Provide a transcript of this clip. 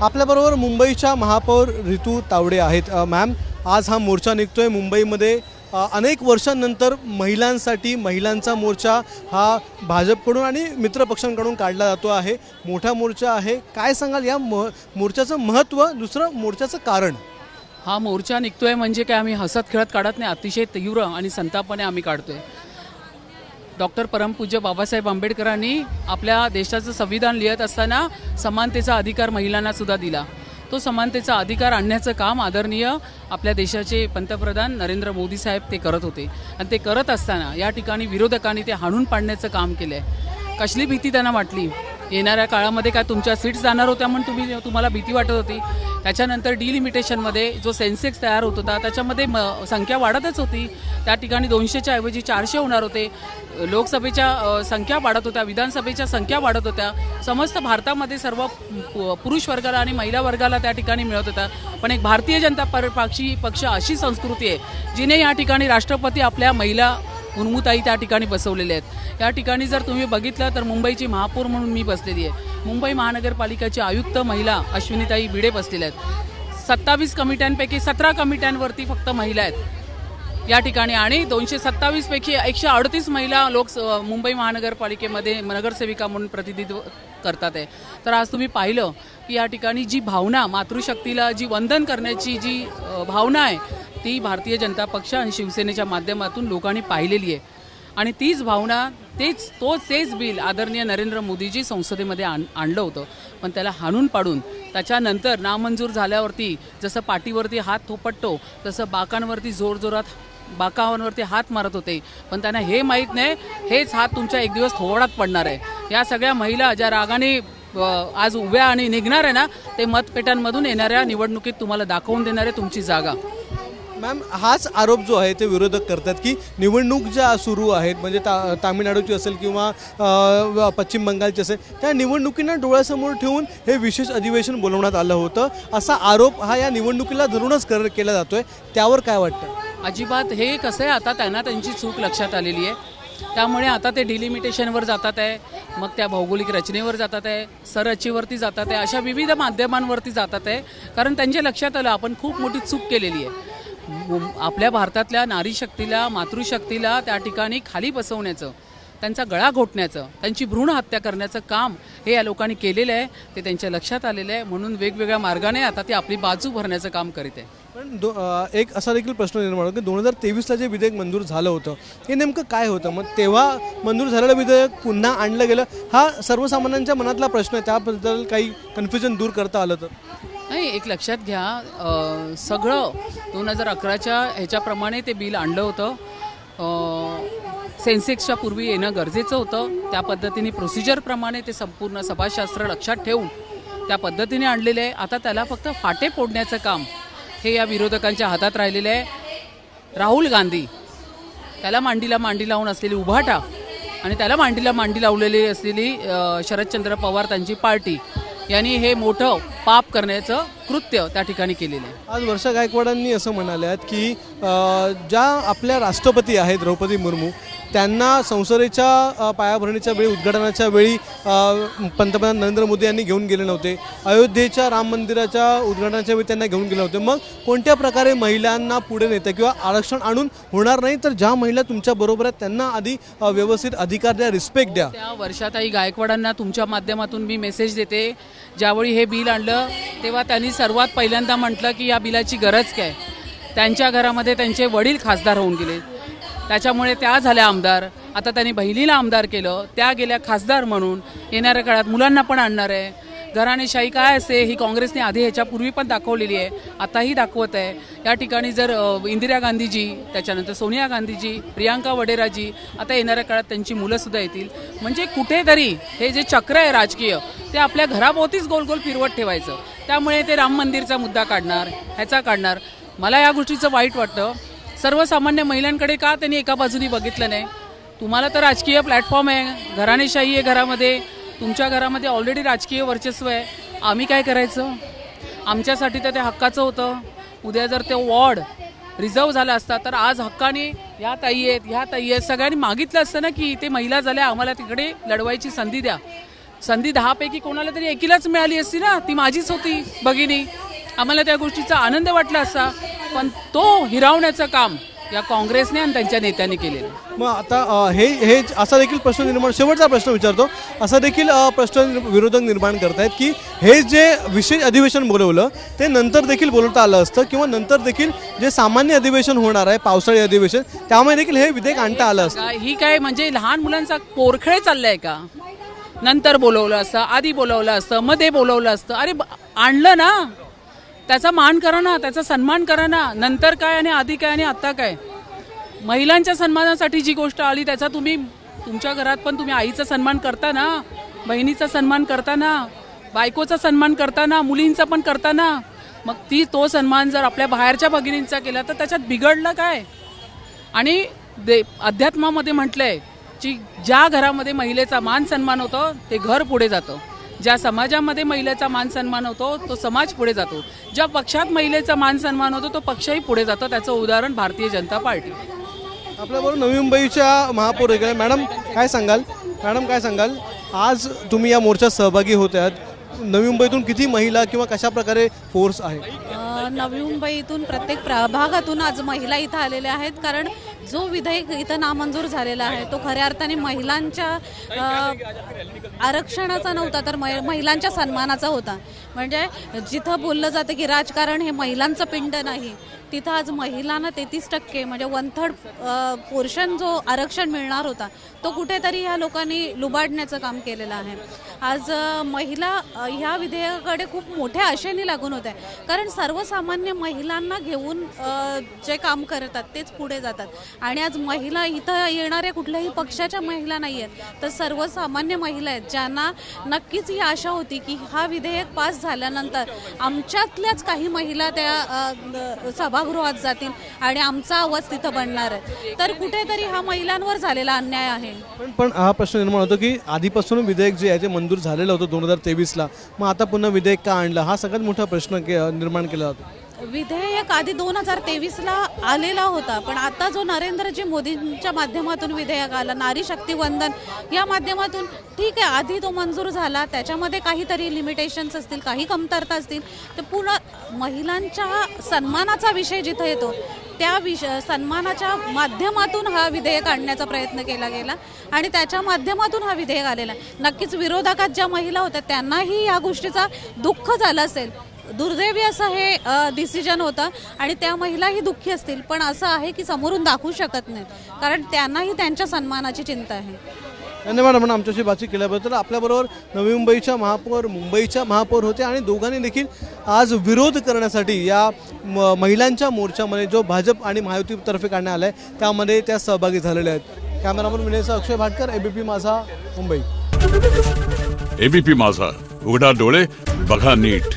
आपल्याबरोबर मुंबईच्या महापौर ऋतू तावडे आहेत। मॅम, आज हा मोर्चा निघतोय मुंबईमध्ये। अनेक वर्षांनंतर महिलांसाठी महिलांचा मोर्चा हा भाजपकडून आणि मित्रपक्षांकडून काढला जातो आहे। मोठा मोर्चा आहे। काय सांगाल या मोर्चाचं महत्त्व, दुसरं मोर्चाचं कारण? हा मोर्चा निघतोय म्हणजे काय आम्ही हसत खेळत काढत नाही, अतिशय तीव्र आणि संतापाने आम्ही काढतोय। डॉक्टर परमपूज्य बाबासाहेब आंबेडकरांनी आपल्या देशाचं संविधान लिहित असताना समानतेचा अधिकार महिलांना सुद्धा दिला। तो समानतेचा अधिकार आणण्याचं काम आदरणीय आपल्या देशाचे पंतप्रधान नरेंद्र मोदी साहेब ते करत होते आणि ते करत असताना या ठिकाणी विरोधकांनी ते हाणून पाडण्याचं काम केलं आहे। कसली भीती त्यांना वाटली? येणाऱ्या काळामध्ये काय तुमच्या सीट्स जाणार होत्या म्हणून तुम्हाला भीती वाटत होती? त्याच्यानंतर डिलिमिटेशनमध्ये जो सेन्सेक्स तयार होत होता त्याच्यामध्ये संख्या वाढतच होती। त्या ठिकाणी 200च्या ऐवजी 400 होणार होते। लोकसभेच्या संख्या वाढत होत्या, विधानसभेच्या संख्या वाढत होत्या। समस्त भारतामध्ये सर्व पुरुष वर्गाला आणि महिला वर्गाला त्या ठिकाणी मिळत होता। पण एक भारतीय जनता पक्ष अशी संस्कृती आहे जिने या ठिकाणी राष्ट्रपती आपल्या महिला मुर्मूताई त्या ठिकाणी बसवलेले आहेत। या ठिकाणी जर तुम्ही बघितलं तर मुंबईची महापौर म्हणून मी बसलेली आहे। मुंबई महानगरपालिकेचे आयुक्त महिला अश्विनीताई भिडे बसलेल्या आहेत। 27 कमिट्यांपैकी 17 कमिट्यांवरती फक्त महिला आहेत या ठिकाणी आणि 227 पैकी 138 महिला मुंबई महानगरपालिकेमध्ये नगरसेविका म्हणून प्रतिनिधित्व करतात आहे। तर आज तुम्ही पाहिलं की या ठिकाणी जी भावना, मातृशक्तीला जी वंदन करण्याची जी भावना आहे ती भारतीय जनता पक्ष आणि शिवसेनेच्या माध्यमातून लोकांनी पाहिलेली आहे आणि तीच भावना तेच बिल आदरणीय नरेंद्र मोदीजी संसदेमध्ये आणलं होतं। पण त्याला हाणून पाडून त्याच्यानंतर नामंजूर झाल्यावरती जसं पाठीवरती हात थोपटतो तसं बाकांवरती हात मारत होते। पण त्यांना हे माहीत नाही हेच हात तुमच्या एक दिवस थोबाडात पडणार आहे। या सगळ्या महिला ज्या रागाने आज उभ्या आणि निघणार आहे ना, ते मतपेट्यांमधून येणाऱ्या निवडणुकीत तुम्हाला दाखवून देणार आहे तुमची जागा। मॅम, हाच आरोप जो आहे ते विरोधक करतात की निवडणूक ज्या सुरू आहेत म्हणजे तामिळनाडूची असेल किंवा पश्चिम बंगालची असेल, त्या निवडणुकींना डोळ्यासमोर ठेवून हे विशेष अधिवेशन बोलवण्यात आलं होतं, असा आरोप हा या निवडणुकीला धरूनच केला जातोय। त्यावर काय वाटतं? अजिबात हे कसं आहे, आता त्यांना त्यांची चूक लक्षात आलेली आहे। त्यामुळे आता ते डिलिमिटेशनवर जातात आहे, मग त्या भौगोलिक रचनेवर जातात आहे, संरचनेवरती जातात आहे, अशा विविध माध्यमांवरती जातात आहे। कारण त्यांच्या लक्षात आलं आपण खूप मोठी चूक केलेली आहे। आपल्या भारतातल्या नारी शक्तीला, मातृशक्तीला त्या ठिकाणी खाली बसवण्याचं, त्यांचा गळा घोटण्याचं, त्यांची भ्रूण हत्या करण्याचं काम हे या लोकांनी केलेलं आहे। ते त्यांच्या लक्षात आलेलं आहे म्हणून वेगवेगळ्या मार्गाने आता ते आपली बाजू भरण्याचं काम करीत आहे। पण एक असा देखील प्रश्न निर्माण होतो की 2023ला जे विधेयक मंजूर झालं होतं हे नेमकं काय होतं? मग तेव्हा मंजूर झालेलं विधेयक पुन्हा आणलं गेलं, हा सर्वसामान्यांच्या मनातला प्रश्न आहे। त्याबद्दल काही कन्फ्युजन दूर करता आलं तर? नाही, एक लक्षात घ्या, सगळं 2011च्या ह्याच्याप्रमाणे ते बिल आणलं होतं। सेन्सेक्सच्या पूर्वी येणं गरजेचं होतं। त्या पद्धतीने प्रोसिजरप्रमाणे ते संपूर्ण सभाशास्त्र लक्षात ठेवून त्या पद्धतीने आणलेलं आहे। आता त्याला फक्त फाटे फोडण्याचं काम हे या विरोधकांच्या हातात राहिलेलं आहे। राहुल गांधी त्याला मांडीला मांडी लावून असलेली उभाटा आणि त्याला मांडीला मांडी लावलेली असलेली शरदचंद्र पवार त्यांची पार्टी यांनी हे मोठं पाप करण्याचं कृत्य त्या ठिकाणी केलेलं आहे। आज वर्षा गायकवाडांनी असं म्हणाले आहेत की ज्या आपल्या राष्ट्रपती आहेत द्रौपदी मुर्मू, त्यांना संसदेच्या पायाभरणीच्या वेळी, उद्घाटनाच्या वेळी पंतप्रधान नरेंद्र मोदी यांनी घेऊन गेले नव्हते। अयोध्येच्या राम मंदिराच्या उद्घाटनाच्या वेळी त्यांना घेऊन गेले नव्हते। मग कोणत्या प्रकारे महिलांना पुढे नेतं किंवा आरक्षण आणून होणार नाही? तर ज्या महिला तुमच्या बरोबर आहेत त्यांना आधी व्यवस्थित अधिकार द्या, रिस्पेक्ट द्या। त्या वर्षाताई गायकवाडांना तुमच्या माध्यमातून मी मेसेज देते, ज्यावेळी हे बिल आणलं तेव्हा त्यांनी सर्वात पहिल्यांदा म्हटलं की या बिलाची गरज काय? त्यांच्या घरामध्ये त्यांचे वडील खासदार होऊन गेले, त्याच्यामुळे त्या झाल्या आमदार। आता त्यांनी बहिणीला आमदार केलं, त्या गेल्या खासदार म्हणून। येणाऱ्या काळात मुलांना पण आणणार आहे। घराणेशाही काय असते ही काँग्रेसने आधी ह्याच्यापूर्वी पण दाखवलेली आहे, आताही दाखवत आहे। या ठिकाणी जर इंदिरा गांधीजी, त्याच्यानंतर सोनिया गांधीजी, प्रियांका वडेराजी, आता येणाऱ्या काळात त्यांची मुलंसुद्धा येतील। म्हणजे कुठेतरी हे जे चक्र आहे राजकीय ते आपल्या घराभोवतीच गोल गोल फिरवत ठेवायचं। त्यामुळे ते राम मंदिरचा मुद्दा काढणार, ह्याचा काढणार। मला या गोष्टीचं वाईट वाटतं। सर्वसामान्य महिलांकडे का त्यांनी एका बाजूनी बघितलं नाही? तुम्हाला तर राजकीय प्लॅटफॉर्म आहे, घराणेशाही आहे घरामध्ये, तुमच्या घरामध्ये ऑलरेडी राजकीय वर्चस्व आहे। आम्ही काय करायचं? आमच्यासाठी तर ते हक्काचं होतं। उद्या जर ते वॉर्ड रिझर्व झाला असता तर आज हक्काने ह्या ताई आहेत सगळ्यांनी मागितलं असतं ना की ते महिला झाल्या, आम्हाला तिकडे लढवायची संधी द्या। संधी 10 पैकी कोणाला तरी एकीलाच मिळाली असती ना, ती माझीच होती भगिनी. आम्हाला त्या गोष्टीचा आनंद वाटला असता, पण तो हिरावण्याचं काम या काँग्रेसने आणि त्यांच्या नेत्यांनी केलेलं. मग आता हे असा देखील प्रश्न निर्माण, शेवटचा प्रश्न विचारतो, असा देखील प्रश्न विरोधक निर्माण करतायत की हे जे विशेष अधिवेशन बोलवलं ते नंतर देखील बोलवता आलं असतं, किंवा नंतर देखील जे सामान्य अधिवेशन होणार आहे पावसाळी अधिवेशन त्यामुळे देखील हे विधेयक आणता आलं असतं. ही काय म्हणजे लहान मुलांचा पोरखेळ चाललाय का? नंतर बोलवलं असतं, आधी बोलवलं असतं, मध्ये बोलवलं असतं. अरे आणलं ना, त्याचा मान करा ना, त्याचा सन्मान करा ना. नंतर काय आणि आधी काय आणि आत्ता काय? महिलांच्या सन्मानासाठी जी गोष्ट आली त्याचा तुम्ही तुमच्या घरात पण तुम्ही आईचा सन्मान करता ना, बहिणीचा सन्मान करता ना, बायकोचा सन्मान करता ना, मुलींचा पण करता ना. मग तो सन्मान जर आपल्या बाहेरच्या भगिनींचा केला तर त्याच्यात बिघडलं काय? आणि अध्यात्मामध्ये म्हटलंय की ज्या घरामध्ये महिलेचा मान सन्मान होतो ते घर पुढे जातं, ज्या समाजामध्ये महिलेचा मान सन्मान होतो तो समाज पुढे जातो, ज्या पक्षात महिलेचा मान सन्मान होतो तो पक्षही पुढे जातो. त्याचं उदाहरण भारतीय जनता पार्टी. आपल्याबरोबर नवी मुंबईच्या महापौर गेल्या मॅडम काय सांगाल? मॅडम काय सांगाल, आज तुम्ही या मोर्चात सहभागी होत आहात, नवी मुंबईतून किती महिला किंवा कशा प्रकारे फोर्स आहे? नवी मुंबईतून प्रत्येक प्रभागातून आज महिला इथं आलेल्या आहेत, कारण जो विधेयक इथं नामंजूर झालेला आहे तो खऱ्या अर्थाने महिलांच्या आरक्षणाचा नव्हता, तर महिलांच्या सन्मानाचा होता. म्हणजे जिथं बोललं जातं की राजकारण हे महिलांचं पिंड नाही, तिथं आज महिलांना 33% म्हणजे 1/3 पोर्शन जो आरक्षण मिळणार होता तो कुठेतरी ह्या लोकांनी लुबाडण्याचं काम केलेलं आहे. आज महिला ह्या विधेयकाकडे खूप मोठ्या आशेने लागून होत्या, कारण सर्वसामान्य महिलांना घेऊन जे काम करतात तेच पुढे जातात. आणि आज महिला इथं येणाऱ्या कुठल्याही पक्षाच्या महिला नाही आहेत, तर सर्वसामान्य महिला आहेत ज्यांना नक्कीच ही आशा होती की हा विधेयक पास झाल्यानंतर आमच्यातल्याच काही महिला त्या सभागृहात जातील आणि आमचा आवाज तिथं बनणार आहे. तर कुठेतरी हा महिलांवर झालेला अन्याय आहे. पण हा प्रश्न निर्माण होतो की आधीपासून विधेयक जे आहे ते मंजूर झालेलं होतं 2023ला, मग आता पुन्हा विधेयक का आणलं, हा सगळ्यात मोठा प्रश्न निर्माण केला जातो. विधेयक आधी 2023ला आलेला होता, पण आता जो नरेंद्रजी मोदींच्या माध्यमातून विधेयक आला, नारी शक्ती वंदन या माध्यमातून, ठीक आहे आधी तो मंजूर झाला, त्याच्यामध्ये काहीतरी लिमिटेशन्स असतील, काही कमतरता असतील, तर पूर्ण महिलांच्या सन्मानाचा विषय जिथं येतो त्या सन्मानाच्या माध्यमातून हा विधेयक आणण्याचा प्रयत्न केला गेला आणि त्याच्या माध्यमातून हा विधेयक आलेला. नक्कीच विरोधकात ज्या महिला होत्या त्यांनाही या गोष्टीचा दुःख झालं असेल, दुर्दैवी असं हे डिसिजन होतं आणि त्या महिलाही दुःखी असतील, पण असं आहे की समोरून दाखवू शकत नाहीत, कारण त्यांनाही त्यांच्या सन्मानाची चिंता आहे. धन्यवाद आपण आमच्याशी बातचीत केल्याबद्दल. आपल्याबरोबर नवी मुंबईच्या महापौर, मुंबईच्या महापौर होते आणि दोघांनी देखील आज विरोध करण्यासाठी या महिलांच्या मोर्चामध्ये जो भाजप आणि महायुतीतर्फे काढण्यात आला आहे त्यामध्ये त्या सहभागी झालेल्या आहेत. कॅमेरामन विनयचा अक्षय भाटकर, एबीपी माझा, मुंबई. एबीपी माझा, उघडा डोळे बघा नीट.